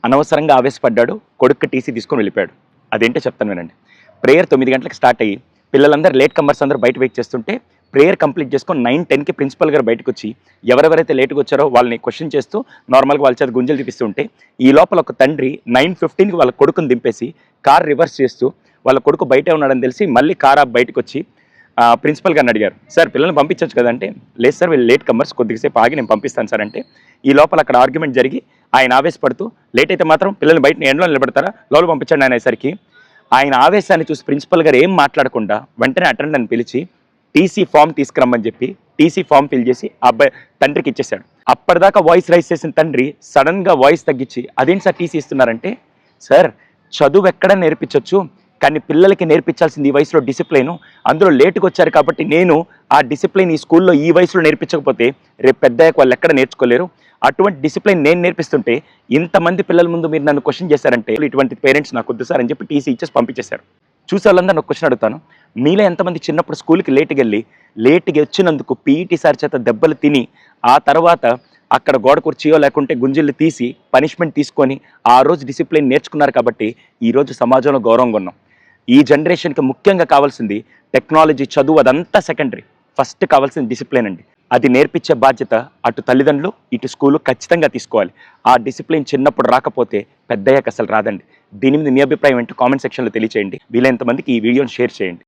అనవసరంగా ఆవేశపడ్డాడు, కొడుక్కి టీసీ తీసుకొని వెళ్ళిపోయాడు. అదేంటో చెప్తాను వినండి. ప్రేయర్ 9 గంటలకు స్టార్ట్ అయ్యి పిల్లలందరూ లేట్ కమర్స్ అందరూ బయట వెయిట్ చేస్తుంటే ప్రేయర్ కంప్లీట్ చేసుకొని 9:10కి ప్రిన్సిపల్ గారు బయటకు వచ్చి ఎవరెవరైతే లేట్గా వచ్చారో వాళ్ళని క్వశ్చన్ చేస్తూ నార్మల్గా వాళ్ళ చేత గుంజలు చూపిస్తుంటే ఈ లోపల ఒక తండ్రి 9:15కి వాళ్ళ కొడుకుని దింపేసి కార్ రివర్స్ చేస్తూ వాళ్ళ కొడుకు బయటే ఉన్నాడని తెలిసి మళ్ళీ కార్ ఆప్ బయటకు వచ్చి ప్రిన్సిపల్ గారిని అడిగారు, సార్ పిల్లల్ని పంపించవచ్చు కదంటే, లేదు సార్ వీళ్ళు లేట్ కమర్స్, కొద్దిసేపు ఆగి నేను పంపిస్తాను సార్ అంటే ఈ లోపల అక్కడ ఆర్గ్యుమెంట్ జరిగి ఆయన ఆవేశపడుతూ లేట్ అయితే మాత్రం పిల్లల్ని బయట ఎండలో నిలబెడతారా, లోపల పంపించండి అనేసరికి ఆయన ఆవేశాన్ని చూసి ప్రిన్సిపల్ గారు ఏం మాట్లాడకుండా వెంటనే అటెండెంట్ని పిలిచి టీసీ ఫామ్ తీసుకురమ్మని చెప్పి టీసీ ఫామ్ ఫిల్ చేసి అబ్బాయి తండ్రికి ఇచ్చేశాడు. అప్పటిదాకా వాయిస్ రైజ్ చేసిన తండ్రి సడన్గా వాయిస్ తగ్గించి అదేంటి సార్ టీసీ ఇస్తున్నారంటే, సార్ చదువు ఎక్కడ నేర్పించవచ్చు కానీ పిల్లలకి నేర్పించాల్సింది ఈ వయసులో డిసిప్లైన్, అందులో లేటుగా వచ్చారు కాబట్టి నేను ఆ డిసిప్లైన్ ఈ స్కూల్లో ఈ వయసులో నేర్పించకపోతే రేపు పెద్దయ్యాక వాళ్ళు ఎక్కడ నేర్చుకోలేరు, అటువంటి డిసిప్లైన్ నేను నేర్పిస్తుంటే ఇంతమంది పిల్లల ముందు మీరు నన్ను క్వశ్చన్ చేశారంటే ఇటువంటి పేరెంట్స్ నాకు వద్దు సార్ అని చెప్పి టీసీ ఇచ్చేసి పంపించేశారు. చూసే వాళ్ళందరూ నాకు క్వశ్చన్ అడుగుతాను, మీలో ఎంతమంది చిన్నప్పుడు స్కూల్కి లేట్గా వచ్చినందుకు పీఈటీ సార్ చేత దెబ్బలు తిని ఆ తర్వాత అక్కడ గోడ కుర్చీయో లేకుంటే గుంజిళ్ళు తీసి పనిష్మెంట్ తీసుకొని ఆ రోజు డిసిప్లిన్ నేర్చుకున్నారు కాబట్టి ఈరోజు సమాజంలో గౌరవంగా ఉన్నాం. ఈ జనరేషన్కి ముఖ్యంగా కావాల్సింది టెక్నాలజీ, చదువు అదంతా సెకండరీ, ఫస్ట్ కావాల్సింది డిసిప్లిన్ అండి. అది నేర్పించే బాధ్యత అటు తల్లిదండ్రులు ఇటు స్కూలు ఖచ్చితంగా తీసుకోవాలి. ఆ డిసిప్లిన్ చిన్నప్పుడు రాకపోతే పెద్దయ్యాక అసలు రాదండి. దీని మీద మీ అభిప్రాయం ఏంటో కామెంట్ సెక్షన్లో తెలియచేయండి. వీలైనంత మందికి ఈ వీడియోని షేర్ చేయండి.